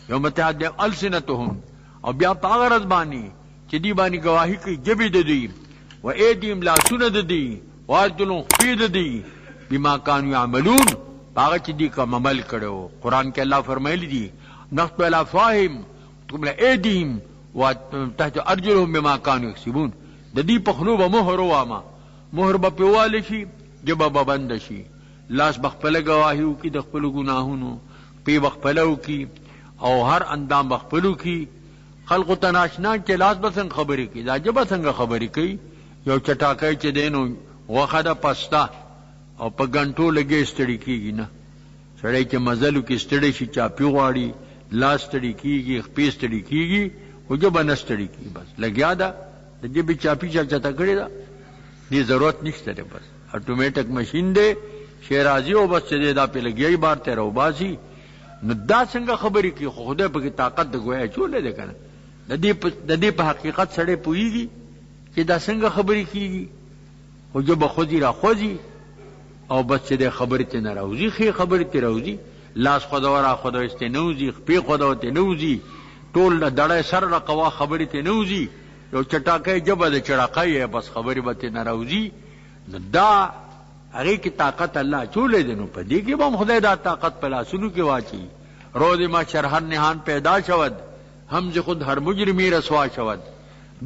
یوم تحدث السنتهم او بیا په هغه ورځ باندې چې دی باندې گواهی کوي جبې د دوی و ایدیم لاسونه د دوی و ارجلهم خپې د دوی بما کانوا یعملون هغه چې دی کوم عمل کړو. قرآن کې الله فرمایلی دي نخطب علی افواههم قبل ایدیم و تحت ارجلهم بما کانوا یکسبون. د دې په خلو به مهر وواما، مهر به پیواله شي، جبه به بند شي، لاس به خپله ګواهي وکړي د خپلو ګناهونو، پی به خپله وکړي او هر اندام به خپل وکړي. خلقو ته ناشنا چې لاس به څنګه خبرې کوي، دا ژبه څنګه خبرې کوي. یو چټاکی چې دی نو غوښه ده پسته او په ګنټو لګې ستړي کېږي نه. سړی چې مزل وکړي ستړی شي، چاپي غواړي، لاس ستړي کېږي، خپې ستړي کېږي، خو ژبه نه ستړي کېږي. بس لګیا ده د ژبې چاپي چا چته کړې ده، دې ضرورت نشته دی. بس اټومیټک مشین دی، شی راځي او بس چې دی دا پې لګیایي بار ته راوباسي. نو دا څنګه خبرې کوي؟ خو خدای پکې طاقت د ګویا چولی دی که نه. د دې په حقیقت سړی پوهېږي چې دا څنګه خبرې کېږي. خو ژبه خوځي را خوځي او بس چې دی خبرې ته نه راوځي، ښې خبرې ته راوځي. لاس خودوه را خودوه ته نه وځي، خپې خودوه ته نه وځي، ټول دړی سر رقوه خبرې ته نه وځي. یو چټاکی ژبه د چړاقی بس خبرې به ته نه راوځي. نو دا هغې کې طاقت الله چولی دی. نو په دې کې به هم خدای دا طاقت په لاسونو کې واچوي. روز محشر هر نهان پیدا شود، همز خود هر مجرمی رسوا شود.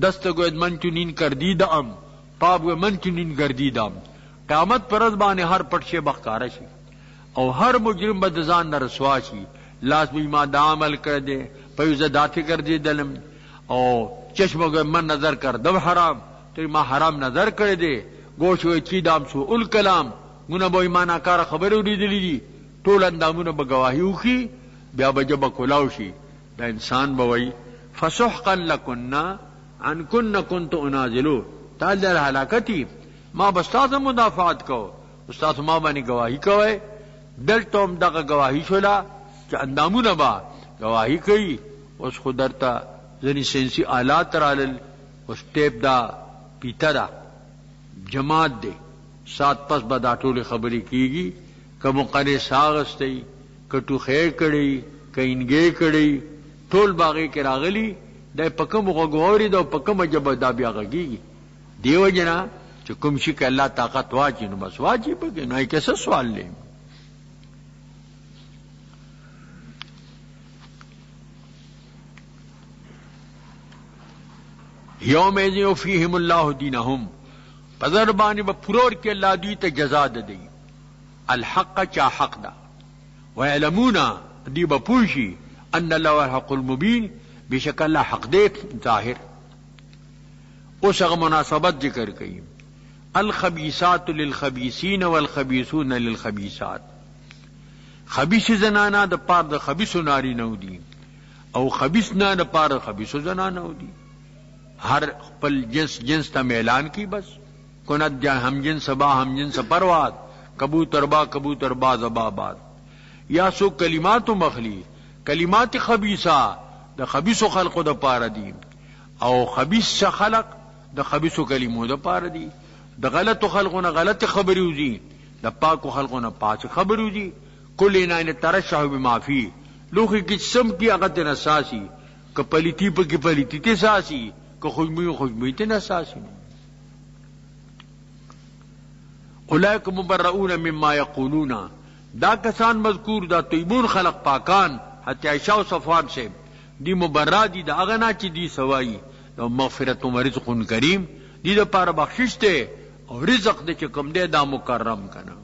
دست گوید من چنین کردیدم، پا گوید من چنین گردیدم. قیامت پر ورځ باندې هر پټ شی به ښکاره شي او هر مجرم به د ځان نه رسوا شي. لاس به ما دا عمل کړی دی، پوی زه داسې ګرځېدلم، او چشم گوید من نظر کردم حرام، تو ما حرام نظر کړی دی. گوش وی چیدام سوء الکلام، گونه به ما ناکاره خبرې اورېدلې دي. ټول اندامونه به ګواهي وکړي، بیا به ژبه کلاو شي. دا انسان به وایي فسحقا لکنا عن کن کنت انازلو، تا در هلاکتی، ما به ستاسو مدافعت کو، ستاسو ما باندې ګواهي کوئ. دلته هم دغه ګواهي شوله چې اندامونه به ګواهي کوي. اوس خو درته ځینې ساینسي آلات رالل، اوس ټیپ دا پیته ده، جماعت دی، سات پس به دا ټولې خبرې کېږي. که مقرې ساه اخیستی، که ټوخی کړی، که انګې کړی، ټول به هغې کې راغلي. دا په کوم غوږ واورېد او په کومه ژبه دا بیا غږېږي. دې وجې نه چې کوم شي کې الله طاقت واچي نو بس واچي پکې، نو یې کې څه سوال دی. یومئذ یوفیہم اللہ دینہم، پزر باندې به پرور کې الله دوی ته جزا ده دی. الحق چا حق ده، ویعلمون دی به پوه شي ان الله الحق المبین، بشک الله حق دی ظاهر. اوس هغه مناسبت ذکر کوي. الخبیثات للخبیثین والخبیثون للخبیثات. خبیث زنانه د پاره د خبیثو نارینهو دي او خبیث نه د پاره د خبیثو زنانهو دي. ہر خپل جنس تا اعلان کی. بس کنت جا ہم جنس با ہم جنس پرواد، کبوتر با کبوتر باز اباباد. یا سو کلمات مخلی، کلمات خبیثہ د خبیثو خلقو د پاره دي او خبیث خلق د خبیثو کلمو د پاره دي. د غلطو خلقو نه غلط خبرې وځي، د پاکو خلقو نه پاک خبرې وځي. کل انسان ترشح بما فی، لوخي کې سم کی هغه ته نساسی، که پلیتی په کې پلیتی ته ساسی، که خوشبوئی خوشبوئی ته نساسی. اولئک مبرؤون مما یقولون، دا کسان مذکور دا طیبون خلق پاکان حتی عائشہ و صفوان سے دی مبرہ دی دا اغنا چی دی سوائی دا مغفرت و رزق کریم، دی دا پار بخشش تے اور رزق دے چکم دے دا مکرم کنا.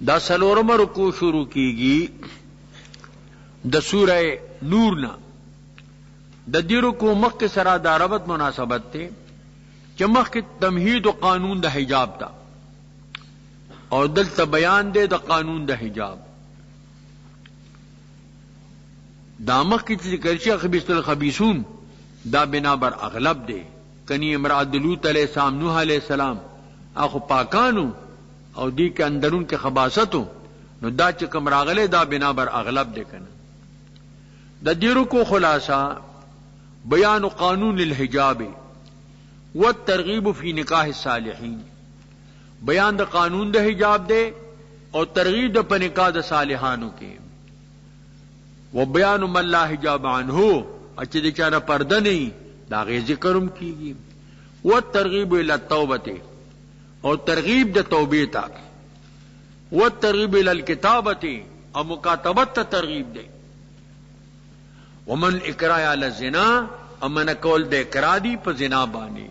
دا سلورم رکو شروع کی گی دا سورہ نورنا. دا دی رکو مخ کے سرا دا ربط مناسبت تے کہ مخ کے تمہید و قانون دا حجاب تا اور دلتا بیان دے دا قانون دا حجاب. دا مخ کی ذکر شیخ خبیث الخبیثون دا بنا بر اغلب دے. کنی امرأت لوط علیہ السلام، نوح علیہ السلام آخو پاکانو او دی کے اندرون کے خباستو، نو دا چکم راغلے دا بنا بر اغلب دے کنا. دا دیرو کو خلاصہ بیان قانون الحجاب والترغیب فی نکاح الصالحین. بیان دا قانون دا حجاب دے او ترغیب د پنکاح د صالحانو کې و بیان من لا حجاب عنه چې د چانه پرده نه دا غي ذکرم کیږي و ترغیب الى التوبه او ترغیب د توبې ته و ترغیب الى الكتابه او مکاتبت ته ترغیب دی ومن اکراه علی الزنا امن کول د اکراه دی په زنا باندې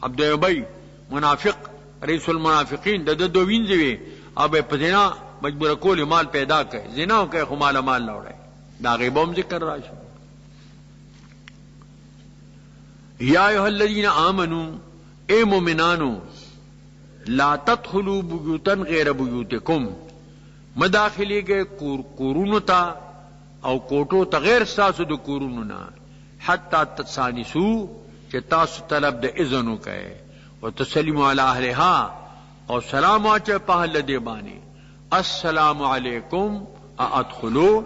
عبد ابی منافق رئیس المنافقین د دو وینځوي اب په زنا مجبور کول مال پیدا کړي زنا کوي خو مال لاوړي دا غیبوم ذکر راشي یا ایها الذین آمنوا اے مومنانو لا تدخلوا بیوتا غیر بیوتکم مداخلی گئے کورونو تا او کوټو ته غیر تاسو د کورونو نه حتی تسانسو چې تاسو طلب د اذن وکړي او تسلیموا علی اهلها او سلام واچ په اهل دی باندې السلام علیکم ادخلوا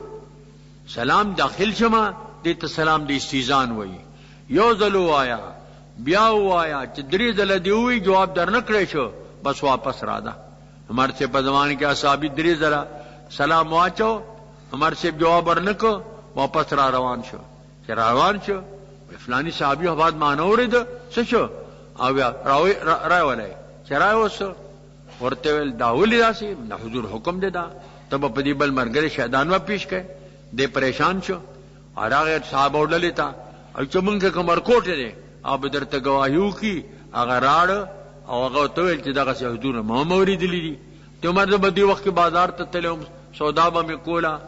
سلام داخل شمه دې ته سلام د استیزان وایي یو ځلو آیا بیا وایا چې درې ځله دی وی جواب درنکړې شو بس واپس را ده ہمارے سے بدوان کے اصحابی دری ذرا سلام واچو ہمارے سے جواب ورنکو واپس را روان شو چه روان شو فلانی صحابی حباد مانو رید سشو آویا رای ولی چه رای وسو ورطویل داولی دا سی نا حضور حکم دے دا تب پدی بل مرگر شہدانوہ پیش گئے دے پریشان شو اور آگے صحابہ اڈلی تا او چمن کے کمر کوٹے دے آب در تا گواہیو کی اگر راڑ او هغه تویل چې دغه سه حضور ما موریدلی دي ته عمر د بدی وخت بازار ته تلم سودا به کولا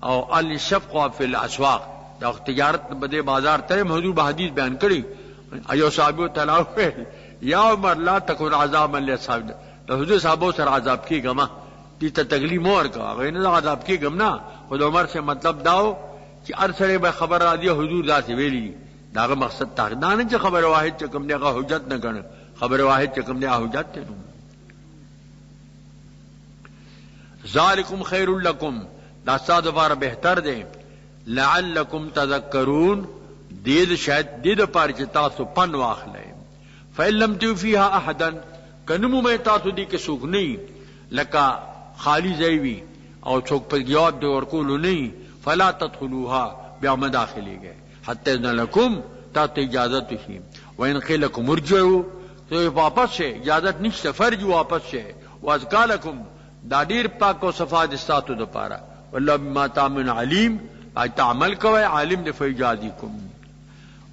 او الشفق فی الاسواق دا تجارت بده بازار ته حضور به حدیث بیان کړي ایو صحابه تعالی یا عمر لا تکون عذاب للصحاب د حضور صحابه سره عذاب کی غما دي ته تکلیف مور کا غینه عذاب کی غمنا خود عمر سے مطلب داو چې ارسله به خبر را دی حضور ذات ویلی داغه مقصد تاغدان چې خبر واحد چې کوم دغه حجت نه کړي خبر واحد چکم دے آہوجات تے ذالکم خیر لکم دا ساد وار بہتر دے لعلکم تذکرون دید شاید دید پار چی تاسو پن واخ لے فإن لم تیو فیہا احدا کنمو میں تاسو دی کے سوک نہیں لکا خالی زیوی او چوک پر جواب دے ورکولو نہیں فلا تدخلوها بیام داخلی گئے حتی اذن لکم تاسو اجازت شی وإن قیلکم ارجعو تو واپس سے اجازت نشته فرج واپس سے وازکالکم دا ډیر پاک او صفا د ساتو د پاره والله بما تعمل علیم اج تعمل کوي عالم د فیجازیکم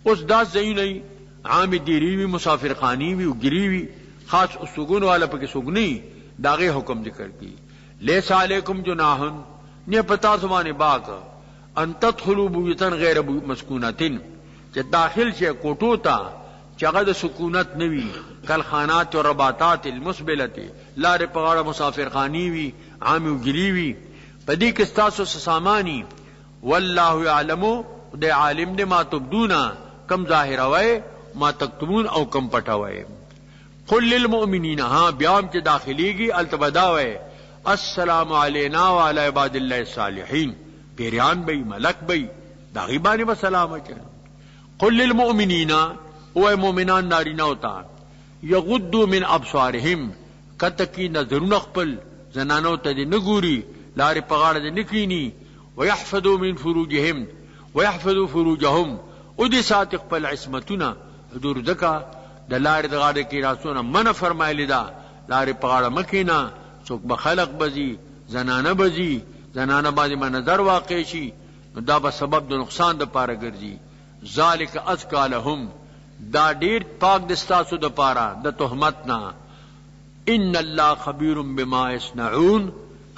اوس دا زینې عام دیری وی مسافر خانی وی وګری وی خاص اسوګون والا پکې سوګنی داغه حکم ذکر کی لیس علیکم جناحن نه پتا سمانه باک ان تدخلوا بیوتا غیر مسکونتن چې داخل شي کوټو تا چاگه دا سکونت نوی کل خانات و رباطات المسبلتی لار پغاڑا مسافر خانی وی عامی و گری وی پدی کستاسو سسامانی واللہ یعلمو دے عالم دے ما تبدونا کم ظاہر ہوئے ما تکتمون او کم پٹا ہوئے قل للمؤمنین ہاں بیام چے داخلی گی التبدا ہوئے السلام علینا وعلی عباد اللہ الصالحین پیریان بئی ملک بئی داغیبانی بسلام اچھا قل للمؤمنین اوے مومنان نارینا ہوتا یغدو من ابصارهم کتکی نظرون خپل زنانو ته دې نګوري لارې پغاړه دې نکینی ويحفظوا من فروجهم ويحفظوا فروجهم او دې سات خپل عصمتونه حضور دکا د لارې د غاړه کې راسونه من فرمایلی دا لارې پغاړه مکینا څوک به خلق بزي زنانه بزي زنانه باندې نظر واقع شي دا به سبب د نقصان د پاره ګرځي ذالک ازکا لهم دا ډیر پاک دستاسو د پارا د تهمتنا ان الله خبیر بما یصنعون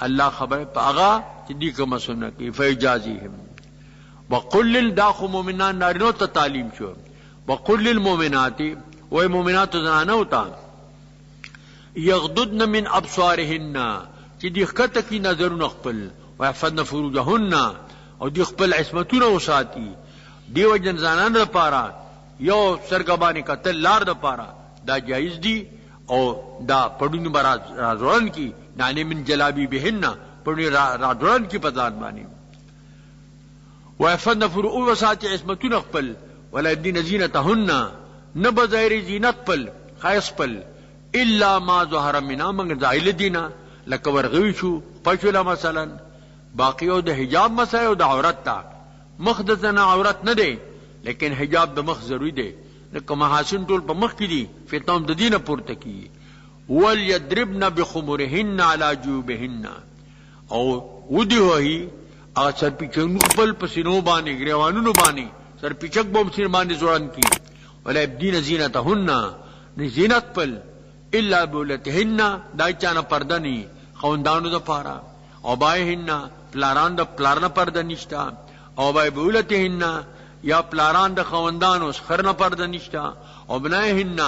الله خبر پاغا چې دی کوم سنه کی فیجازیهم وقل للداخ مؤمنان نارینو ته تعلیم شو وقل للمؤمنات و مؤمنات زنانو ته یغضضن من ابصارهن چې دی خطه کی نظرونه خپل ويحفظن فروجهن او دی خپل عصمتونه وساتي دیو جن زنانو لپاره یو سرګبانی قتل لار د پاره دا جایز دی او دا پړونی براز رازورن کی نانی من جلابی بهن پړونی رازورن کی پدان بانی ويفن فرؤ وسات عصمتون خپل ولا يدين زينتهن نبذير زینت پل خیس پل الا ما ظهر منا من ظاهر دینا لکه ورغوی شو پښولا مثلا باقی او د حجاب مسای او د عورت تا مخ د زنا عورت نه دی لیکن حجاب د مخ ضروری دی لکه محاسن ټول په مخ کې دي فتنه د دینه پورته کی وليضربن بخمرهن على جوبهن او ودی وਹੀ ا سر پیچنو خپل پسینو باندې غریوانونو باندې سر پیچک بوم سین باندې ځوان کی ولا يبدين زینتهن زینت پل الا بولتهن دای چانه پرده نی خوندانو د پاره او بایهن پلاران د پلارنه پرده نشتا او بای بولتهن یا پلاران د خوندانو خرنه پرده نشتا او بنایهن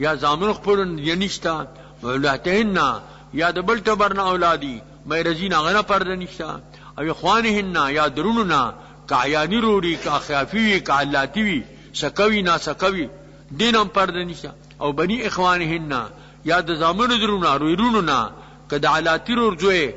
یا زامن خپل ینشتا ولاتهن یا د بل تبرنا اولادی مې رزین غنه پرده نشتا او اخوانهن یا دروننا کعیانی روری کا خافی کا علاتی سکوی نا سکوی دینم پرده نشتا او بنی اخوانهن یا د زامن دروننا رویروننا کد علاتی رور جوه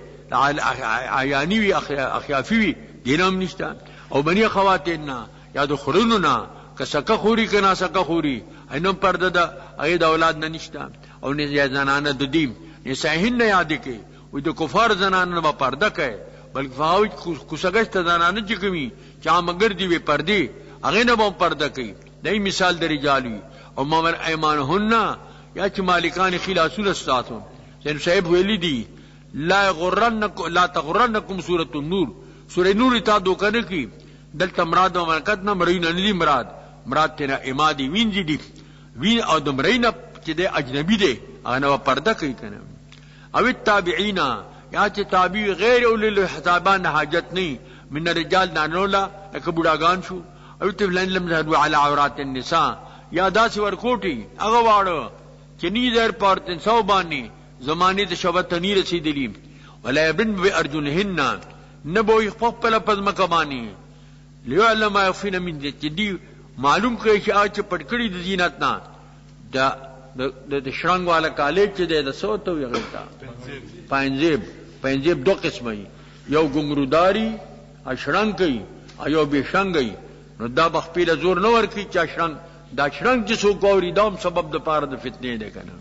عیانی وی اخیافی وی دینم نشتا او بنی اخواتهن یا د خوروننا که سکه خوري کنا سکه خوري اینم پرده دا اې د اولاد نه نشتا او نه زنانه د دیم نساهن یاد کی و د کفار زنانه په پرده کوي بلکې فاوج کوسګشت زنانه چې کوي چا مگر دی وی پردي هغه نه په پرده کوي دای مثال د رجالي او مامر ایمانهن یا چې مالکان خلاصول استاتو سین صاحب ویلی دی لا تغرنکم سورۃ النور سورۃ نور تا دوکنه کی دلته مراد او مرکت نه مرین نه دی مراد تینا امادی وینځي دی وین او د مرین چې د اجنبی دی هغه پرده کوي کنه او التابعین یا چې تابع غیر اول الحسابان حاجت نه من الرجال نانولا لکه بوډاګان شو او تفلن لم يهدوا على عورات النساء یا داس ورکوټي هغه واړو چې ني زر پر 300 باندې زمانه د شوبت ني رسیدلی ولا يبن بارجلهن نبوي خپل پزما کبانی ليعلم ما يخفين من ذي معلوم کوي چې اچ پټکړی د زینت نه د شرنګ والا کالج چې د سوتو یغلتا پنځیب دو قسمه یو ګنګروداری اشرنګ کوي ایو به شنګي نو دا بخپیل زور نه ور کوي چې شرنګ دا شرنګ چې سو ګوري دام سبب د پاره د فتنې ده کنه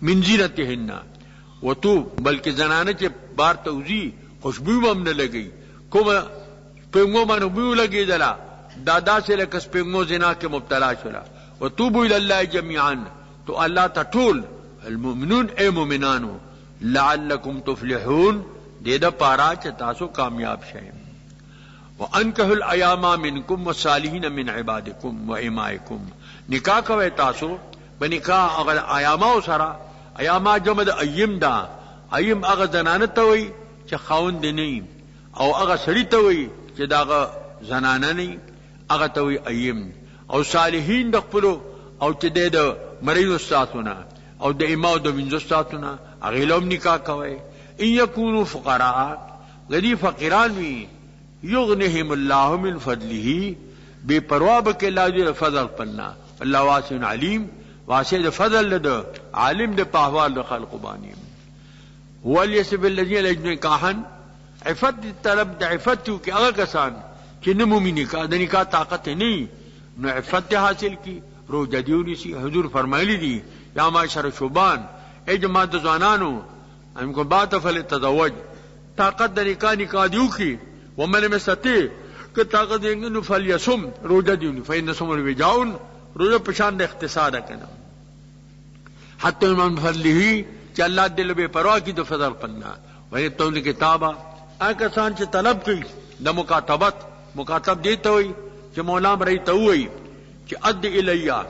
من زینتهن وتو بلکې زنانه چې بار توزی خوشبو هم نه لګي کومه پنګو باندې بو لګي دلا دادا سے لکس پنگو زنا کے مبتلا شلا وتوبوا الى الله جميعا تو اللہ تطول المؤمنون اے مومنانو لعلکم تفلحون دے دا پارا چا تاسو کامیاب شئیں وانکحوا الایام منکم والصالحین من عبادکم و امائکم نکاح کوئے تاسو بنکاح اگر ایاماو سرا ایاما جمع دا ایم دا ایم اگر زنانتوئی چا خاون دنیم او اگر سڑیتوئی چا دا زناننی اغه توي ايم او صالحین د خپل او چې د مریض ساتونه او د امام د وینځ ساتونه اغه لوم نکاح کوي ان يكونوا فقراء غني فقيران وي يغنيهم الله من فضله بے پروا بک الله دې فضل پنا الله واسع علیم واسع د فضل له عالم د په احوال د خلق باندې وليسب الذين يجنون كاهن عفت طلب د عفت کی هغه کسان چې نمومي نکاح د نکاح طاقت نه نو عفت حاصل کی روزه دیونی سی حضور فرمایلی دی یا معاشر شوبان ای جماعت زنانو ان کو بات فلتزوج طاقت د نکاح دیو کی ومن مستی کہ طاقت دیں نو فلیصم روزه دیونی فین صوم الوجاون روزه پشان د اختصار کنا حتی من فضله چې الله دل به پروا کی د فضل پنا وې تو کتابه اګه سان چې طلب کوي د مکاتبت مکاتب دیتا ہوئی کہ مولا مرئی تو ہوئی کہ اد الیا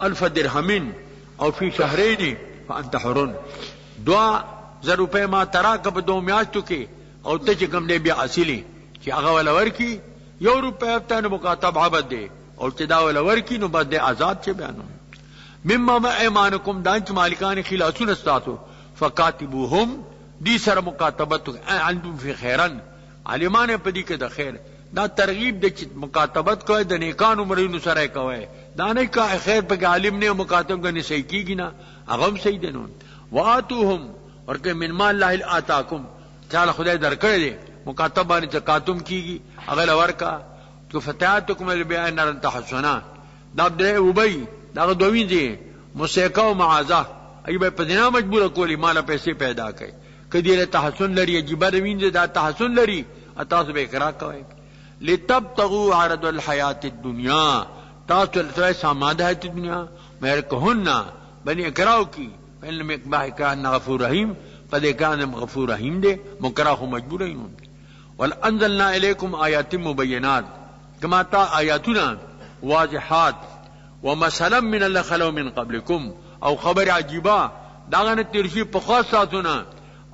الف درہمین او فی شہرین فانت حرن دعا زر روپے ما ترا کب دو میاشتو کے او ته چې کوم دی بیا اصلي چې هغه ولا ورکی یو روپے ته مکاتب عبد دی او چې دا ولا ورکی نو بد آزاد چې بیانو مما ما ایمانکم دانچ مالکان خلاصون استاتو فکاتبوهم دی سر مکاتبت عندهم فی خیرن عالمان پدی کې د خیر دا ترغیب د مکاتبت کوي د نیکانو مرینو سره کوي دا نه کا خیر په عالم نه مکاتب غني صحیح کیږي نه هغه صحیح دینون واتوهم ورکه من مال الله الاتاکم تعالی خدای درکړي دي مکاتب باندې زکاتم کیږي هغه ورکا تو فتاتکم البیان نرن تحسنا دا د وبای دا دوی دي موسیقا او معازه ایبه په دینه مجبور کولی مال پیسې پیدا کړي کدی له تحسن لري عجیبه وینځه دا تحسن لري تاسو به اقرا کوئ لتبتغوا عرض الحیات الدنیا تاسو له سامان د حیات دنیا مېر کهنا بني اقراو کی فإن مقباح کان غفور رحیم قد کان غفور رحیم دے مکرہ مجبور ہیں والانزلنا الیکم آیات مبینات کما تا آیاتنا واضحات ومثلا من الله خلو من قبلکم او خبر عجیبہ داغه تیرشی په خاص ساتونه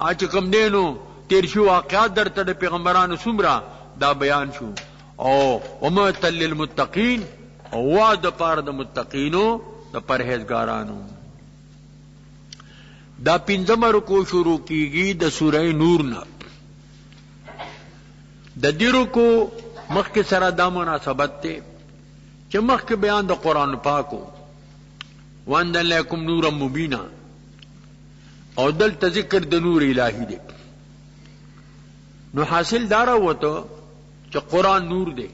اچ کم دینو تیرشی واقعات درته د پیغمبرانو سمرا دا بیان شو او ومثل للمتقین او وعد پار د متقینو د پرهیزګارانو دا پنځم رکوع شروع کیږي د سوره نور نه د دې رکوع مخکې سره دا مناسبت ته چې مخکې بیان د قران پاکو وانزل لكم نورا مبینا او دلته ذکر د نور الهی دی نو حاصل دارا وته چې قران نور دی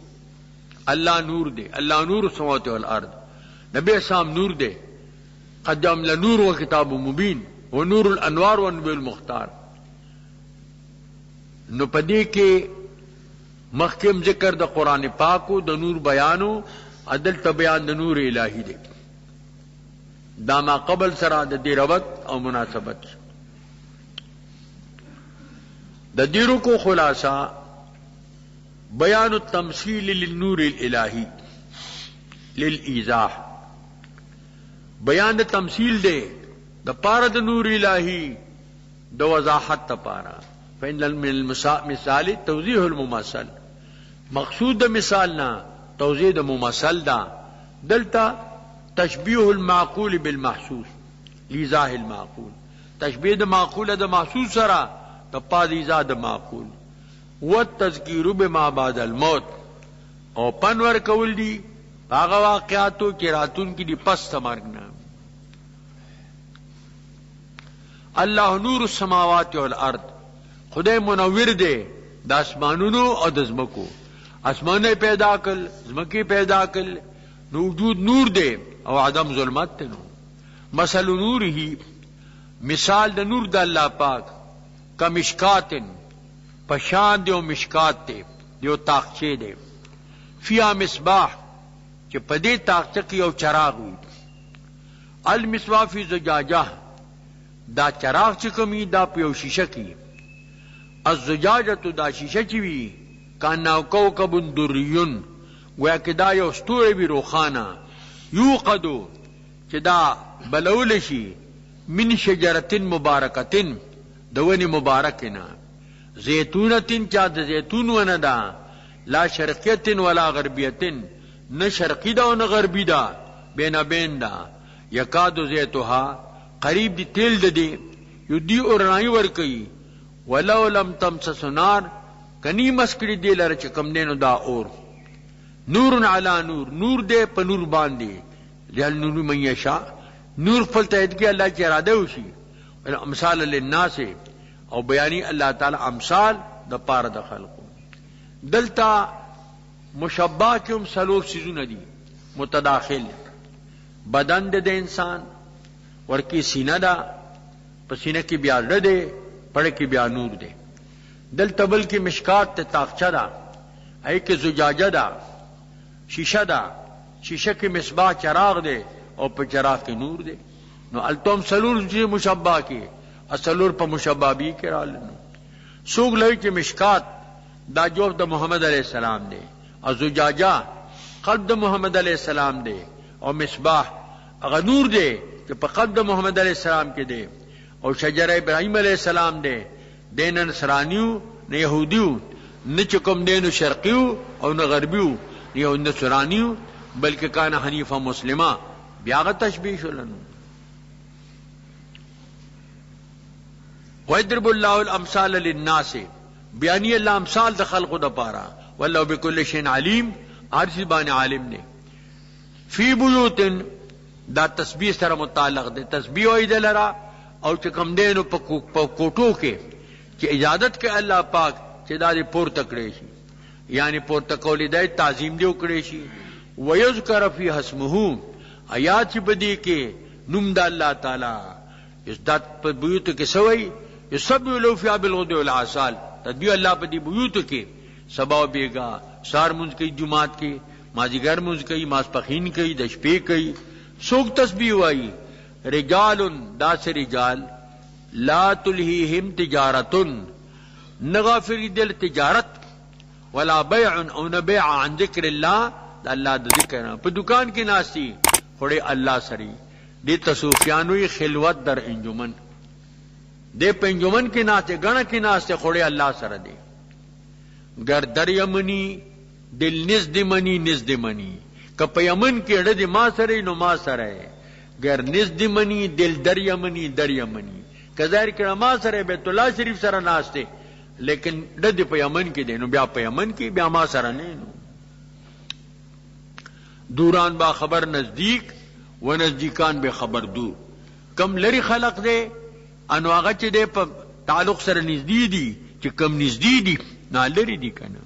الله نور دی الله نور السماوات والارض نبی اسلام نور دی قد جعل نور وكتاب مبین ونور الانوار والنبي المختار نو پدې کې مخکم ذکر د قران پاکو د نور بیانو عدل بیان د نور الهی دی دا ما قبل سره د دې ربط او مناسبت د دې کو خلاصہ بیان التمثيل للنور الالهی للایضاح بیان د تمثيل دی د پاره د نور الهی د وضاحت لپاره فإن من المثال توضیح الممثل مقصود د مثالنا توضیح د ممثل دا دلتا تشبیه المعقول بالمحسوس لیزاح المعقول تشبیه د معقول د محسوس سره د پادیزا د معقول والتذکیر بما بعد الموت او پنور کول دی هغه واقعاتو کې راتون کې دی پس مرګ نه الله نور السماوات والارض خدای منور دی د اسمانونو او د زمکو اسمانه پیدا کړ زمکی پیدا کړ نو وجود نور دی او عدم ظلمت ته نو مثل نوره مثال د نور د الله پاک کمشکاتن پشان دیو مشکات ته دیو تاقچه دی فیا مصباح چې پدې تاقچه کې یو چراغ وي المصباح فی زجاجه دا چراغ چې کومي دا په یو شیشه کې الزجاجه دا شیشه چې وي کانا کوكب دریون گویا کہ دا یو ستوره بی روخانه یوقدو چې دا بلول شي من شجرتن مبارکتن دونی مبارکنا زیتونتن چا د زیتون ونه دا لا شرقیتن ولا غربیتن نه شرقی دا و نه غربی دا بینا بین دا یکادو زیتوها قریب دی تیل دا دی یو دی اورنائی ورکی ولو لم تمسس نار کنی مسکڑی دی لر چکم دینو دا اور نور علی نور نور دے پا نور باندے لیل نور من یشا نور فلتحید کی اللہ چی ارادہ ہوشی امثال للناس او بیانی اللہ تعالی امثال دا پار دا خلقو دلتا مشبہ کم سلور سیزون دی متداخل بدن دے انسان ورکی سینہ دا پسینہ کی بیا رڑ دے پڑھ کی بیا نور دے دل تبل کی مشکات تے تاقچہ دا اے کہ زجاجہ دا شیشہ دا شیشہ کی مصباح چراغ دے اور پہ چراغ کی نور دے نو التوم سلور جی مشبہ کی اسلور پہ مشبہ بھی کرا لنو سوگ لئی کی مشکات دا جوف دا محمد علیہ السلام دے اور زجاجہ قلب دا محمد علیہ السلام دے اور مصباح اگر نور دے کہ پہ قلب دا محمد علیہ السلام کے دے اور شجر ابراہیم علیہ السلام دے دین نصرانیو نہ یہودیو نہ چکم دین شرقیو اور نہ غربیو نہ نصرانیو بلکہ کان حنیفہ مسلمہ بیاغ تشبیہ شلن وَيَضْرِبُ اللَّهُ الْأَمْثَالَ لِلنَّاسِ بیانی اللہ امثال دا خلق دا پارا واللہ بكل شيء علیم ہر چیز بانے عالم نے فی بیوتن دا تسبیح سره متعلق دے تسبیح وی دلرا او چکم دینو پا کوٹو کے چی اجازت کے اللہ پاک چی دا دی پور تکڑے شی یعنی پور تکولی دے تعظیم دیو کڑے شی ویذکر فی حسمہو آیات چی بدی کے نم دا اللہ تعالی اس دا پا بیوتو کے سوئی یسبح له فیها بالغدو والآصال تدبیر اللہ پا دی بیوتو کے سبا و بیگا سار منز کئی جماعت کے مازیگر منز کئی ماسپخین کئی دشپے کئی سوک تسبیح وائی رجال داس رجال لا تلہیہم تجارتن نغافر دل تجارت ولا بیع او نبیع عن ذکر اللہ دا اللہ دا ذکر پا دکان کی ناسی خوڑے اللہ سری دی تصوفیانوی خلوت در انجمن دے پا انجمن کی ناستے گنا کی ناستے خوڑے اللہ سر دے گر در یمنی دل نزد منی نزد منی کپا یمن کی اڑد ما سرے نو ما سرے گر نزد منی دل در یمنی در یمنی کظاہر کرا ما سرے بیت اللہ شریف سر ناستے لیکن ڈد پا یمن کی دے نو بیا پا یمن کی بیا ما سر نے نو دوران با خبر نزدیک و نزدیکان بے خبر دور کم لری خلق دے انو آغا چے دے پا تعلق سر نزدی دی چے کم نزدی دی نا لری دی کنا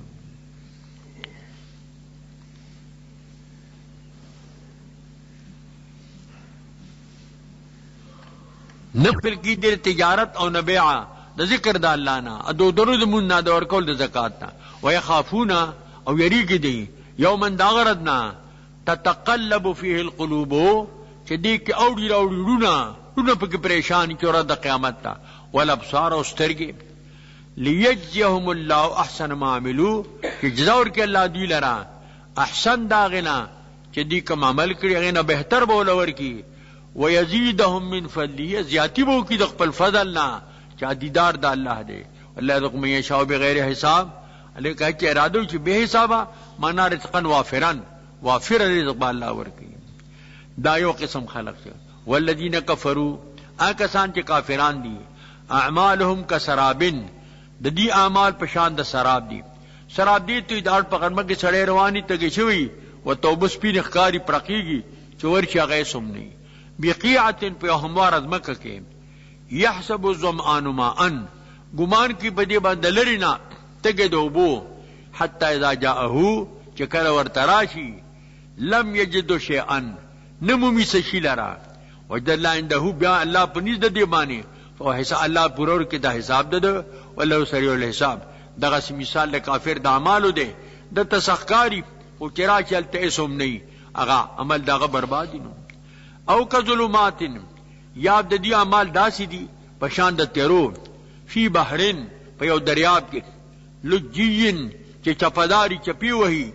نفل کی دیر تجارت او نبیعہ دا ذکر دا اللہ نا ادو درود من نا دا ورکول دا زکاة نا ویخافونا او یریکی دی یومن دا غردنا تتقلب فیه القلوبو چه دی که اوڑی راوڑی رونا پا که پریشانی که رد قیامت تا والابصار او سترگی لیجزیهم اللہ احسن ما عملو که جزاور که اللہ دی لرا احسن داغنا چه دی کم عمل کری غینا بہتر بولور کی ویزیدهم من فضلی زیادی بو کی دق پل فضلنا چا دیدار دا اللہ دے اللہ رزق من یشاء بغیر حساب اللہ کہا چا ارادو چا بے حسابا مانا رزقا وافران وافر رزق با اللہ ورکی دا یو قسم خلق چا والذین کفروا آکسان چا کافران دی اعمالهم کسرابن دا دی اعمال پشان دا سراب دی سراب دی توی دار پغرمک سڑے روانی تگی شوی و توبس پین اخکاری پرقیگی چور چا غیسم نہیں بقیعتن پہ ہموار از مکہ کے یحسب الظمآن ماءن گمان کی بدی بندلرنا تگے دوبو حتی اذا جاءہو چکر ورتراشی لم یجد شیئن نمومی سشی لرا وجد اللہ اندہو بیا اللہ پنیز دا دیبانی تو اللہ پرور کے دا حساب دا واللہ سریع الحساب دا غس مثال لکافر دا عمالو دے دا تسخکاری او چرا چلتا اسم نہیں اگا عمل دا بربادی نو او کا ظلماتن یا د دی اعمال داسی دی پشان د تیرو فی بحرن پیو دریاب کے لجین چے چپداری چپی وہی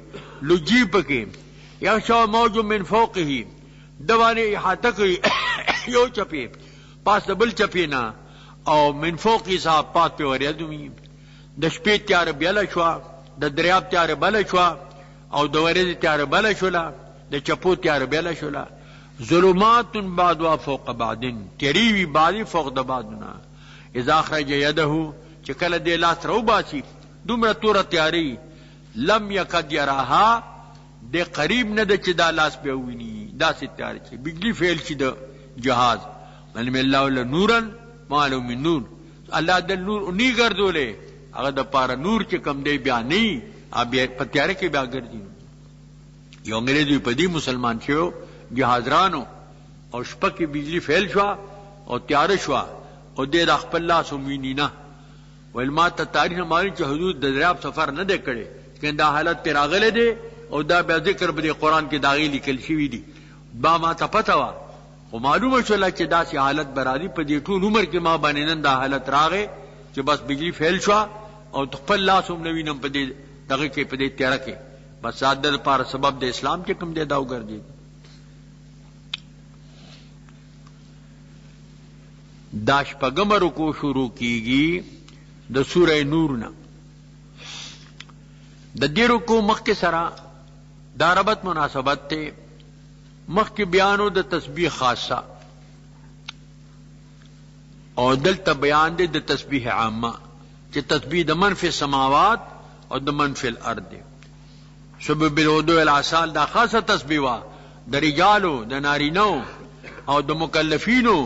لجی پکے یخشا موج من فوقہی دوانے احاطہ کری یو چپے پاس بل چپینا او من فوقی صاحب پاس پہ وریدومی دشپی تیار بیلا شوا د دریاب تیار بلا شوا او دورید تیار بلا شولا د چپو تیار بیلا شولا ظلمات بعضها فوق بعض تیریوی بعضی فوق د بعضنا اذا اخرج یده چکل دی لاس رو باسی دومره تور تیاری لم یکد یراها دی قریب نه د چې دا لاس به ویني دا ستاره چې بجلی فعل شي د جهاز علم الله له نورن معلوم من نور الله د نور نی ګرځولې هغه د پاره نور چې کم دی بیا نه ابي پتیاره کې بیا ګرځي یو انګريزي په دې مسلمان شو جهازرانو او شپکی بجلی فیل شوا او تیار شوا او دیر اخپل اللہ سموینی نا ویلمات تا تاریخ مانی چا حدود دریاب سفر نہ دے کڑے کہ دا حالت پیر آگلے دے او دا بیا ذکر بدے قرآن کے داغی لکل شوی دی با ما تا پتا وا و معلوم شولا چا دا سی حالت برادی پا دی طول عمر کے ما بانینن دا حالت راغے چا بس بجلی فیل شوا او تخپل اللہ سمنوینم پا دی داغی کے پا دی تیرکے بس سادر پار سبب دے اسلام کے کم دے داو گر دی داش پگمر کو شروع کیگی د سورہ نورنا د دیرو کو مخ کے سرا داربت مناسبت تے مخ کے بیانو د تسبیح خاصہ اور دلتا بیان دے د تسبیح عامہ چی تسبیح د من فی السماوات اور د من فی الارض صبح بالغدو والآصال دا خاصہ تسبیح وا د رجالو د نارینو اور د مکلفینو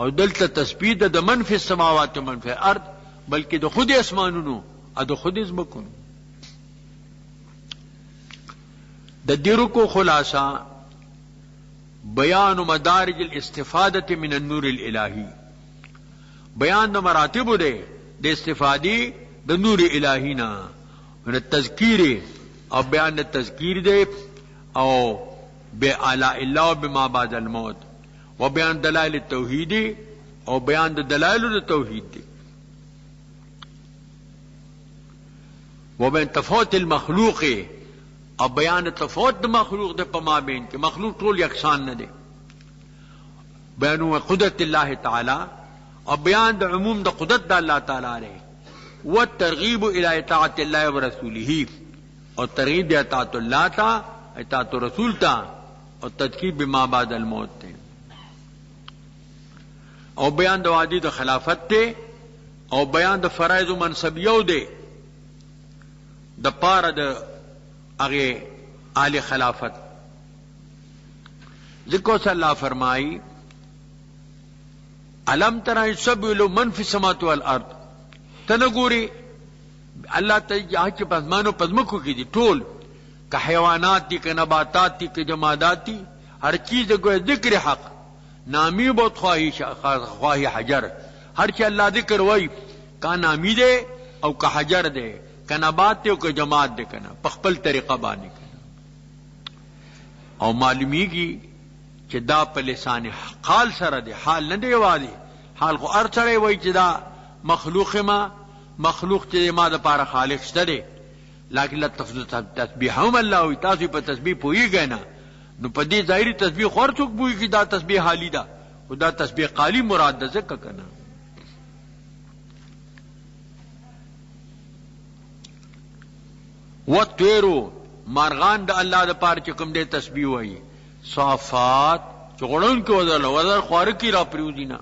اور دلتا تسبیح د من فی السماوات و من فی الارض بلکہ د خود اسمانونو او د خود ازمکونو د دیرو کو خلاصہ بیان مدارج الاستفادت من النور الالہی بیان د مراتب دے د استفادی د نور الہینا من تذکیر او بیان د تذکیر دے او بے آلاء اللہ بما بعد الموت و بیان دلائل التوحید او بیان د دلائل التوحید دے و بین تفوت المخلوق او بیان تفوت مخلوق دے پما بین کہ مخلوق طول یکسان نہ دے بیان قدرت اللہ تعالی اور بیان دا عموم دا قدرت دا اللہ تعالی رہے والترغیب الى اطاعت اللہ و رسولہ اور ترغیب دا اطاعت اللہ تا اطاعت رسول تا اور تذکیر بما بعد الموت تے اور بیان دا وادی دا خلافت تے اور بیان دا فرائض و منصبیو دے دا پارا دا اگے آل خلافت ذکر صلی اللہ فرمائی علم ترى يسبح من في السماوات والارض تنگوری اللہ تعالی کے پسمانو پزمکو کی دی ٹول کہ حیوانات تی کہ نباتات تی کہ جمادات تی ہر چیز کو ذکر حق نامی بہت خواہی حجر ہر چیز اللہ ذکر وئی کا نامی دے او کا حجر دے کا نبات دے او کا جماعت دے کنا پخپل طریقہ بانے کنا او معلومی کی چې دا په لسان حال سره دی حال نه دی وادي حال خو ار سره وای چې دا مخلوق چې ما د پاره خالق شته دی لیکن لطف تسبیح هم الله وي تاسو په تسبیح پوهیږئ نه نو په دې ظاهري تسبیح خور څوک پوهیږي دا تسبیح حالی ده او دا تسبیح قالی مراد ده ځکه کنه وتیرو مارغان د الله د پاره چې کوم دې تسبیح وایي صافات چغړون کو وزر خوار کی را پریوزینا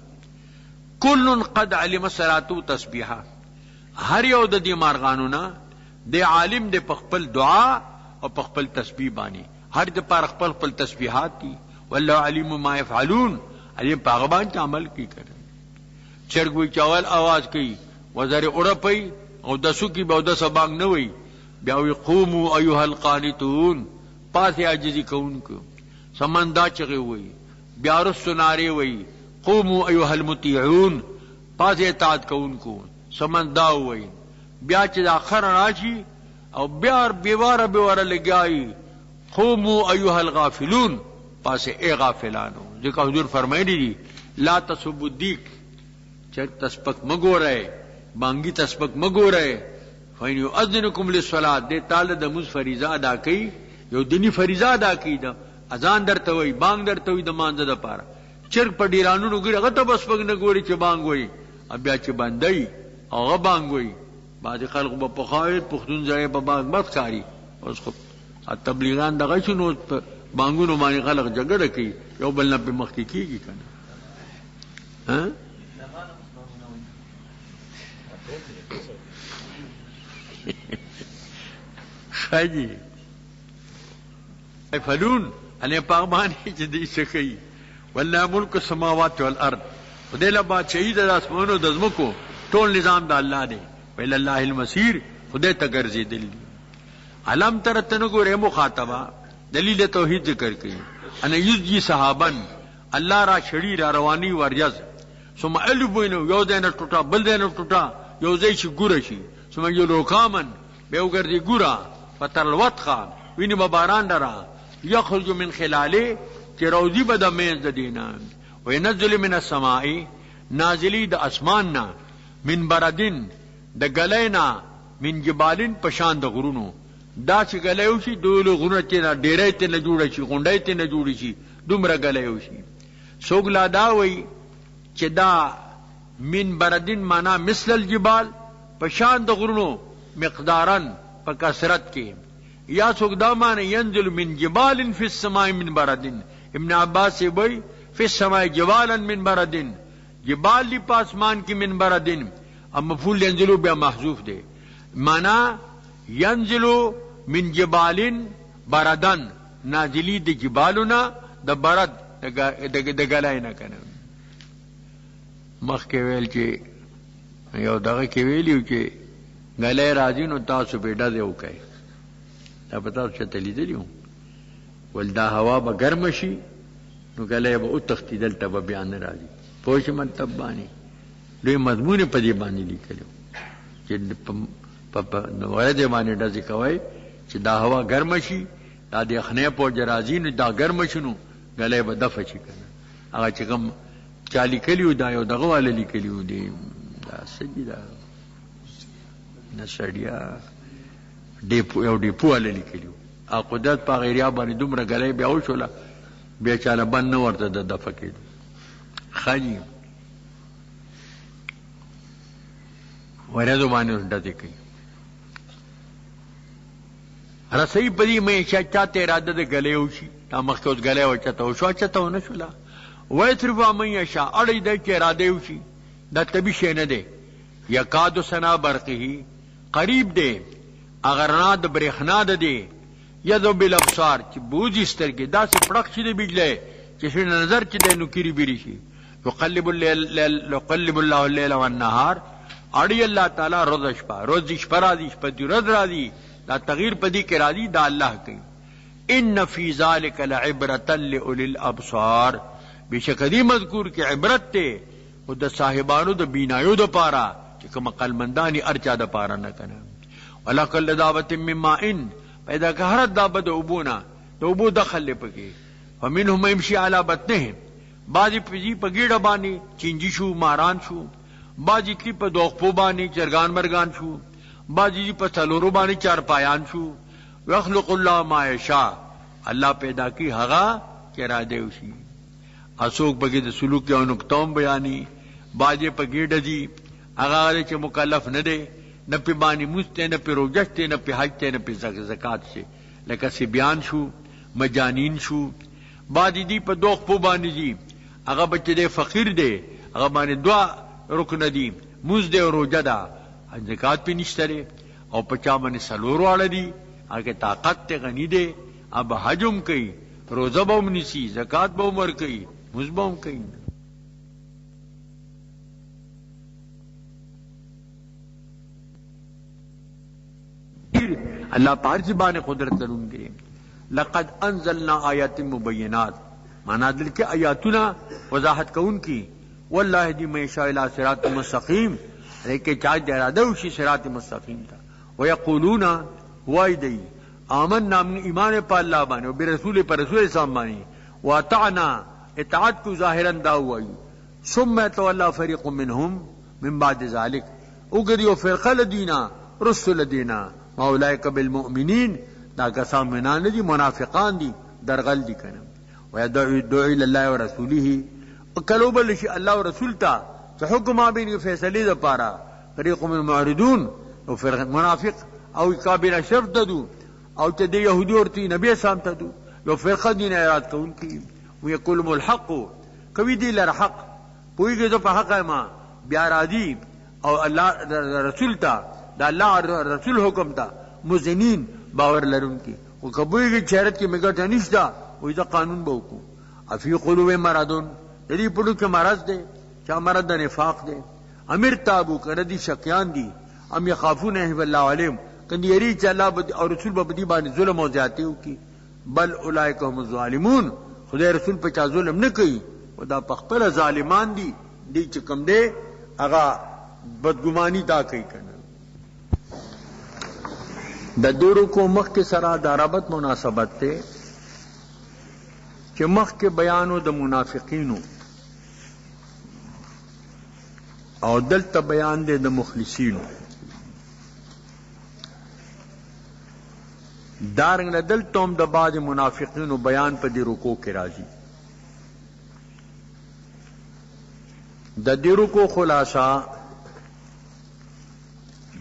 کل قد علم صلاتو تسبیحا هر یو د دې مارغانو نه د عالم د پخپل دعا او پخپل تسبیح بانی هر د پر خپل تسبیحات کی والله علیم ما يفعلون علیم پاغبان ته عمل کی کړي چرګوي چاول आवाज کوي وزر اورا پي او دسو کی به د سبانګ نه وي بیا وي قوموا ايها القانتون پاسه عاجزی کوونکو سمندا چغه وئی بیار سنارے وئی قوموا ایها المطیعون پاس اطاعت کوونکو سمندا وئی بیا چې اخر راشي او بیار بیوار لګای قوموا ایها الغافلون پاس ای غافلانو ځکه حضور فرمایلی دي لا تسبوا الدیک چې تسبق مګورئ بانګي تسبق مګورئ فین یؤذنکم للصلاة دې تعالی د مز فریضه ادا کوي یو دینی فریضه ادا کوي اذان درته وای بانګ درته وای د مانځه د پاره چرګ په ډیرانو نو ګړه هغه ته بس پګ نه ګوري چې بانګ وای بیا چې باندې هغه بانګ وای بعض خلق په پخاوی پختون ځای په بانګ مت کاری اوس خو تبلیغان دغه شنو بانګونو باندې خلق جګړه کوي یو بل نه په مخ کې کیږي کنه ها خاجي فلون علی پاغبانی چې دې شکی والله ملک السماوات والارض خدای له بادشاہی د اسمانو د زمکو ټول نظام د الله دی ویل الله المسیر خدای ته ګرځیدل علم تر تنګورې مخاطبه دلیل توحید ذکر کړي ان یجی صحابن الله را شړی را رواني ورجز ثم البوینو یو دینه ټوټه بل دینه ټوټه یو ځای شي ګوره شي ثم یو لوکامن به وګرځي ګوره فتر الوتخا ویني باران درا یخرج من خلاله چې روزي به د میز د دینان وینزل من السماء نازلی د اسمان نا من بردین د گلینا من جبالین پشان د غرونو دا چې گلیو شي دول غرونه چې ډیرې ته نه جوړ شي غونډې ته نه جوړ شي دومره گلیو شي سوګلا دا وای چې دا من بردین معنا مثل الجبال پشان د غرونو مقدارن په کثرت کې یا سوګدا معنی ينزل من جبال فی السماء من بردین ابن عباس وای فی السماء جبالا من بردین جبال دی پاسمان کی من بردین اب مفعول ينزلو بیا محذوف دے مانا ينزلو من جبال بردن نازلی دی جبالونا د برد د گلاینا کنه مخ کې ویل چې یو دغه کې ویلیو چې غلای راځي نو تاسو په ډزه وکړئ دا پتاو چې تلیدلیو ولدا هوا به ګرم شي نو غلای به او تختیدل ته بیان راځي پوه شي مطلب باندې دوی مضمون په دې باندې لیکلو چې په ورځ باندې ډزې کوي چې دا هوا ګرمه شي دا د یخنۍ په وجه راځي نو دا ګرمه شي نو ګلی به دفع شي که نه هغه چې کوم چا لیکلي وو دا یو دغه والا لیکلي وو دی دا څه دي دا نه سړیا یو ډیپو والا لیکلي وو او قدرت په غیریا باندې دومره ګلی بیا وشوله بیا چاله بند نه ورته د دفع کېدو ښه جي ورځو باندې ډزې کوي رسۍ په دې میشه چاته اراده د ګلی وشي دا مخکې اوس ګلی وچته وشو اچته ونه شوله ویصرفها من یشاء اړی دی چې اراده وشي دا طبي شی نه دی یکاد سنا برقه قریب دی اگر رڼا د برېښنا د دی یذو بالابصار چې بوځي سترګې داسې پړق شي د بجلی چې شي نظر چې دی نو کیري بیري شي یقلب الله الليل والنهار اړی الله تعالی روز شپه روز شپه راځي شپه دی ورځ راځي دا تغییر پدی کے راضی دا اللہ کی ان فی ذالک لعبرۃ لأولی الابصار بیشک دی مذکور کی عبرت تے او د صاحبانو د بینایو د پارا چې کوم عقلمندانی ارچا د پارا نه کنه ولکل دعوت مما ان پیدا که هر دعوت د ابونا د ابو دخل پکې فمنهم يمشي على بطنه بعضی پجی پګیړه باندې چینجی شو ماران شو بعضی کی په دوخپو باندې چرګان مرغان شو باجی په څلورو باندې چار پایان شو یخلق الله ما یشاء الله پیدا کی هغه چې اراده وشي اسوک بګی د سلوک یو نقطوم بیانی باجی په ګیډه دي هغه چې مکلف نه دی نه په باندې مسته نه په روجشته نه په حج ته نه په زکات شي لکه سی بیان شو مجانین شو باجی دی په دوخ په باندې دي هغه بچی دی فقیر دی هغه باندې دعا رکن دي موز دی روجه ده زکات پی نشتره او پچا باندې سلور واړه دي هغه طاقت ته غنی دی اب حجم کوي روزه به منسی زکات به عمر کوي موز به کوي اللہ پارسی بانے قدرت لرون گے لقد انزلنا آیات مبینات مانا دل کے آیاتنا وضاحت کون کی واللہ دی میشاء الى صراط مستقیم لیکن چاہت دے ارادہ اسی صراط مستقیم تھا ویقولون وائی دی آمنا من ایمان پا اللہ بانے وبرسول پر رسول اسلام بانے واطعنا اطاعت کو ظاہراً دا ہوئی ثم تولا فریق منہم من بعد ذالک اگریو فرقہ لدینا رسول دینا اولئک بالمؤمنین دا کسان منان دی منافقان دی درغل دی کنم ویدعو الاللہ ورسوله کلو بلشی اللہ ورسول تا چا حکم آبین کی فیصلی دا پارا فریق من معردون منافق او کابین اشرف دادو او چا دی یهودی ورتی نبی اسلام تدو یو فرقہ دین اراد کون کی ویقولم الحق کوي دی لر حق پوئی گئی تو پا حق ہے ما بیارادی او اللہ رسول تا دا اللہ رسول حکم تا مزنین باور لرون کی وہ کبوئی گئی چہرت کی مگرٹا نشتا وہی دا قانون باوکو افی قلوب مرادون دی پڑو کے مرض دے چاہ مرض دا نفاق دے امیر تابو کردی شکیان دی ام یخافون احب اللہ علیم کندی یری چا اللہ اور رسول بابدی بانی ظلم ہو جاتے ہو کی بل اولائک هم الظالمون خدای رسول پہ چا ظلم نہ کئی و دا پخپل ظالمان دی چکم دے اگا بدگمانی دا کئی کرنا دا دورو کو مخ کے سرا دارابت مناسبت تے کہ مخ کے بیانو دا منافقینو او دلتا بیان دے دا مخلصینو دارنگ دلتوم دا بعض منافقینو بیان پا دی رکو کے راضی دا دی رکو خلاصہ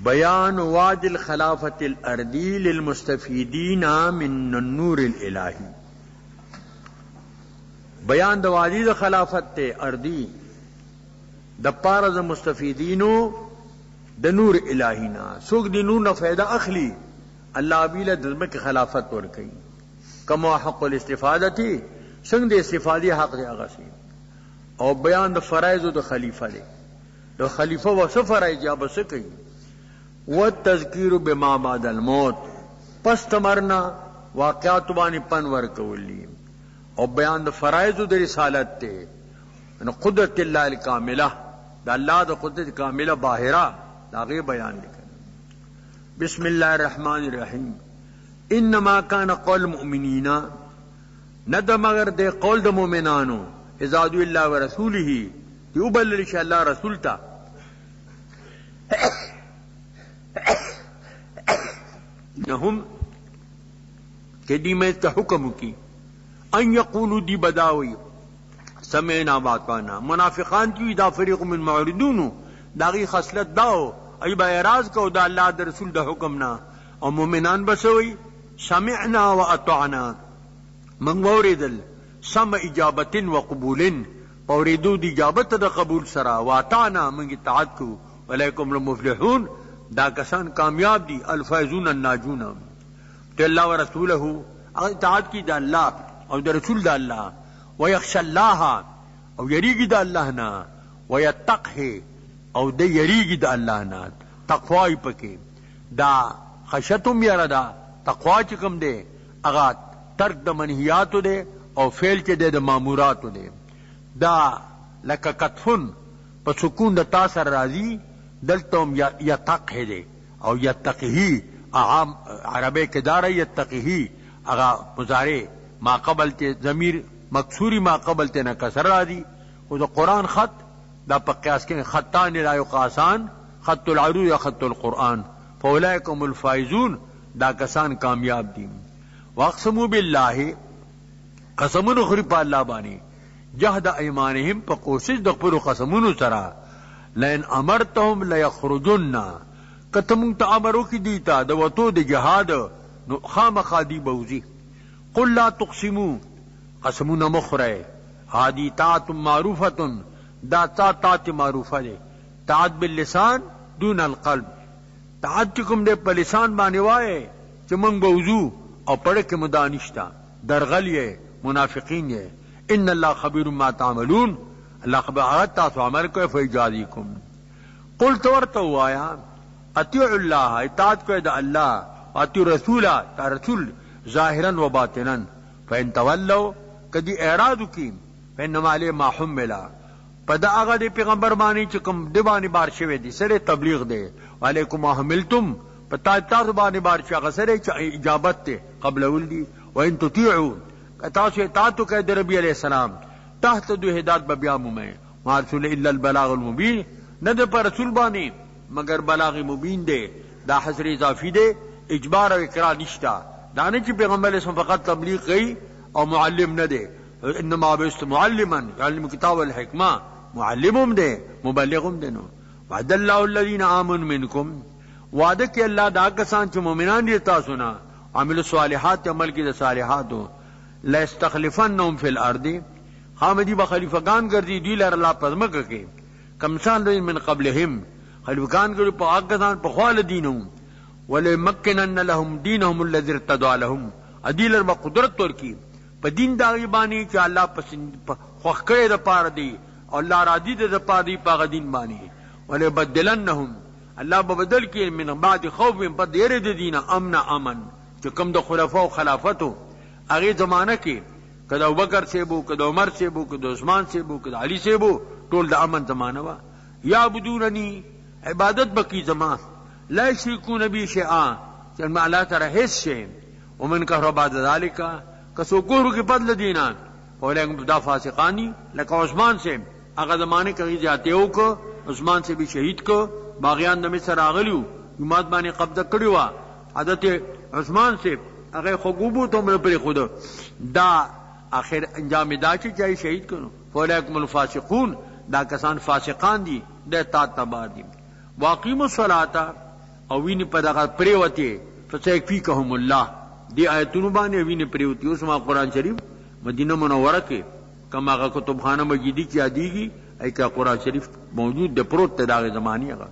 بیان وعد الخلافت الارضی للمستفیدین من النور الالہی بیان دا وعدی دا خلافت تے اردی دا پارا دا مستفیدینو دا نور الہینا سوک دی نور نا فیدہ اخلی اللہ عبیل دزمک خلافت ورکی کما حق الاستفادہ تھی سنگ دے استفادی حق دے آغا سی او بیان دا فرائض دا خلیفہ دے دا خلیفہ واسو فرائض یا بس کئی والتذکیر بما بعد الموت پس تمرنا واقعات بانی پنور کولی او بیان دا فرائض دا رسالت تے قدرت اللہ الکاملہ دا اللہ دا قدرت کاملہ باہرہ دا غیر بیان لکھا. بسم اللہ الرحمن الرحیم. انما کان قول المؤمنین ند مگر دے قول دا مومنانو اذا دعوا اللہ ورسولہ یبلل شاء اللہ رسول تا نہم کہ دی میں تا حکم کی ان یقولو دی بداوی سمعنا واطعنا. منافقان کی دا فریق من معرضون داغی خصلت داو ای با اعراض کو دا اللہ دا رسول دا حکمنا. اور مومنان بسوئی سمعنا واطعنا من موردل سمع اجابت و قبول موردو دی اجابت دا قبول سرا واطعنا من اطاعت کو ولیکم المفلحون دا کسان کامیاب دی الفائزون الناجون. تو اللہ و رسولہ اطاعت کی دا اللہ اور دا رسول دا اللہ ویخشى اللہ او یریگی دا اللہ نا ویتقہ او دا یریگی دا اللہ نا تقوائی پکے دا خشتم یرا دا تقوا چکم دے اغا ترک دا منہیاتو دے او فیل چے دے دا ماموراتو دے دا لکا کتفن پا سکون دا تاثر رازی دلتم یتقہ دے او یتقہی عام عربے کے دارہ یتقہی اغا مزارے ما قبل تے ضمیر مکسوری ما قبل تے نہ کسر راضی. وہ تو قرآن خط دا پا قیاس کے خطان لا یقاسان خط العروض یا خط القرآن فاولئکم الفائزون دا کسان کامیاب دی. واقسموا باللہ قسمون خری پا اللہ بانی جہد ایمانہم پا کوشش دخپر قسمون سرا لئن امرتهم لیخرجن کتمون تا امرو کی دیتا دوتو دی جہاد خام خادی بوزی. قل لا تقسموا قسمون مخرے ہادی طاعت معروفت دا طاعت معروفہ دے طاعت باللسان دون القلب طاعت چکم دے پا لسان بانوائے چمنگ بوزو اور پڑھ کے مدانشتا درغل یہ منافقین یہ ان اللہ خبیر ما تعملون اللہ خبر تاسو عمل کو فیجازیکم. قل تورتو آیا اطیع اللہ اطاعت کو دا اللہ اطیع رسولہ تا رسول ظاہرا و باطنا فین تولو کدی اعراض کی فینما علیہ ما حملا پدا آغا دے پیغمبر بانی چکم دے بانی بار شوے دی سرے تبلیغ دے وعلیکم ما حملتم پتا تاسو بانی بار شاگا سرے اجابت دے قبل ولدی وان تطیعو تاسو اطاعتو کہ دے ربی علیہ السلام تحت دو ہدایت ببیامو میں ما رسول الا البلاغ المبین ندے پر رسول بانی مگر بلاغ مبین دے دا حسر اضافی دے اجبار و اقرار نشتا دانے چی پیغمبر علیہ السلام فقط تبلیغ گئی اور معلم نہ دے انما بعثت معلما یعلم کتاب الحکمہ معلمم دے مبلغم دے نو. وعد اللہ الذین آمنوا منکم وعدہ کہ اللہ دا کسان چھ مومنان دیتا سنا عمل الصالحات عمل کی دا صالحاتو لا استخلفنهم فی الارض خامدی بخلیفگان کردی دی لر اللہ پزمک کے کمثال من قبلہم خلیفگان کردی پا آکسان پخوال دینہم ولمکنن لهم دینہم الذی ارتضى لهم ادیلر با قدرت ترکی پا دین داغی بانی چا اللہ خوخکڑے دا پار دی اور اللہ راضی دا پار دی پا غدین بانی ولبدلنہم اللہ ببدل کی من بعد خوف من پا دیر دینا امن امن چا کم دا خلفاء و خلافتو اگے زمانہ کے کدا ابوبکر سے بو کدا عمر سے بو کدا عثمان سے بو کدا علی سے بو ٹول دا امن زمانہ وا یعبدوننی عبادت بکی زمان لا یشرکون بی شیئا چنما اللہ تعالی حس شیئن ومن کہرو بعد ذالکا کسو گورو کی بدل دینا فولیکم دا فاسقانی لکا عثمان سے اگر زمانے کہیں جاتے ہو کو عثمان سے بھی شہید کو باغیان دمی سر آغلیو جماعت بانی قبضہ کریوا عادت عثمان سے اگر خقوبو تو من پر خود دا آخر انجام دا چی چاہی شہید کنو فولیکم الفاسقون دا کسان فاسقان دی دا تات تبار دی. واقیم الصلاة اوین پداغا پریوتی فسیکفیکہم اللہ دی آیتونو بانے اوین پریوتی اسما قرآن شریف مدینہ منورہ کے کم آغا کتب خانہ مجیدی کی آدیگی ایکا قرآن شریف موجود دے پروت تداغ زمانی آغا.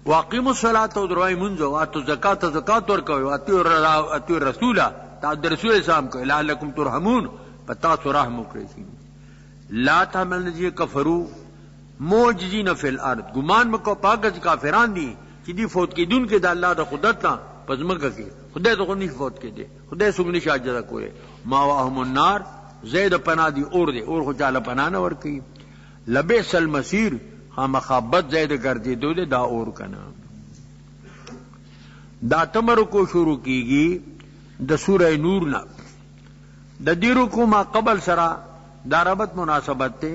واقیم الصلاة و دروائی منزو آتو زکاة زکاة ورکوی آتو رسولہ تا رسول اسلام کو لعلکم ترحمون پتا سو رحم کرسی. لا تحمل نجی کفرو موجزین فی الارض گمان مکو پاکز کافران دی چی دی فوت کی دن کے دا اللہ دا خودتنا پزمکہ کے خدای تو خود نہیں فوت کے دے خدای سگنی شاجدہ کوئے ماواہم النار زید پنا دی اور دے اور خجالہ پنانا ورکی. لبئس المصیر خامخابت زید گردیدو دے دا اور کنا. دا تمر کو شروع کیگی دا سورہ نور نا. دا دیرو کو ما قبل سرا دا ربط مناسبت تے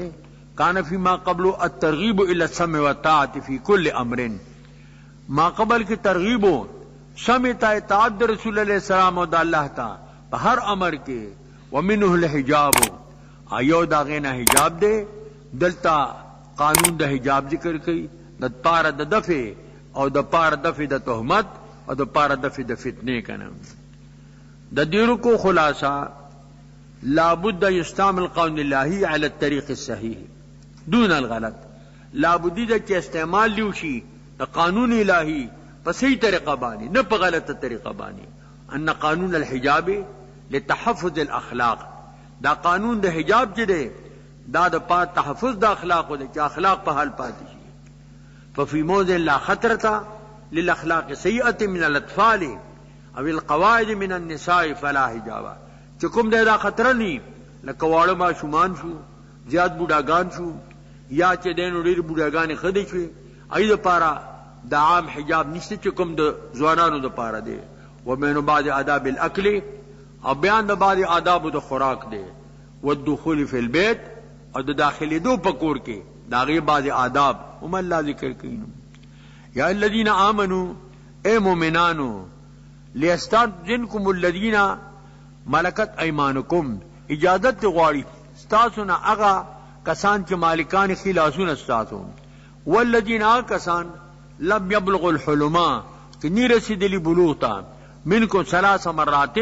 کان فی ما قبل الترغیب الى السمع والطاعت فی کل امر. ما قبل کی ترغیبو سمع تا اطاعت دا رسول علیہ السلام و دا اللہ تا پا ہر امر کے ومنہ الحجاب ایو دا غینا حجاب دے. دلتا قانون دا حجاب ذکر کئی دا پار دا دفع او دا پار دفع دا تہمت او دا پار دفع دا فتنے کنا. دا دیرو کو خلاصہ لابد یستعمل قانون اللہی علی الطریق الصحیح دون الغلط. لابدی دا چی استعمال لیوشی دا قانون الہی پا صحیح طریقہ بانی نہ پا غلط طریقہ بانی. ان قانون الحجاب لتحفظ الاخلاق. دا قانون دا حجاب چی دے دا دا پا تحفظ دا اخلاق دے چی اخلاق پا حال پاتی شی. ففی موضع لا خطرتا للاخلاق سیئت من الاطفال او القواعد من النساء فلا حجابا. چکم دے دا خطر نہیں لکوار ما شمان شو زیاد بوداگان شو یا چی دینو دیر بوداگان خدی شوی ای دا پارا دا عام حجاب نشتے چکم دا زوانانو دا پارا دے. ومینو بعد آداب الاکل او بیان دا بعد آداب دا خوراک دے. والدخول فی البیت اور دا داخلی دو پکور کے داغی بعد آداب ام اللہ ذکر کینو. یا الذین آمنو اے مومنانو لیستاذنکم الذین ملکت ایمانکم اجازت غواړي ستاسو نه هغه کسان چې مالکان خلاصون ستاسو والذین کسان لم یبلغ الحلما کہ نی رسیدلی بلوغ تا منکم ثلاث مرات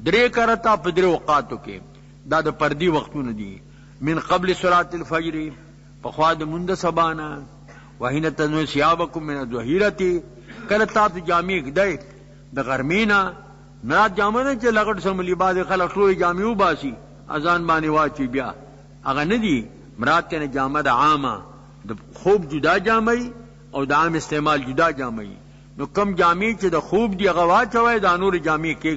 درې کرتا په درې اوقاتو کې دا د پردی وختونه دي. من قبل صلاة الفجر پخوا د مند سبانا وحین تنو ثيابکم من الظهیرة کله تاسو جامې کدی د غرمینا مراد جامه چې لغړ سملی باز خلک ټول جامې وباسي اذان باندې واچي بیا هغه نه دي. مراد ته جامه د عامه د خوب جدا جامې او د عام استعمال جدا جامې. نو کم جامې چې د خوب دی هغه واچوي د نور جامې کې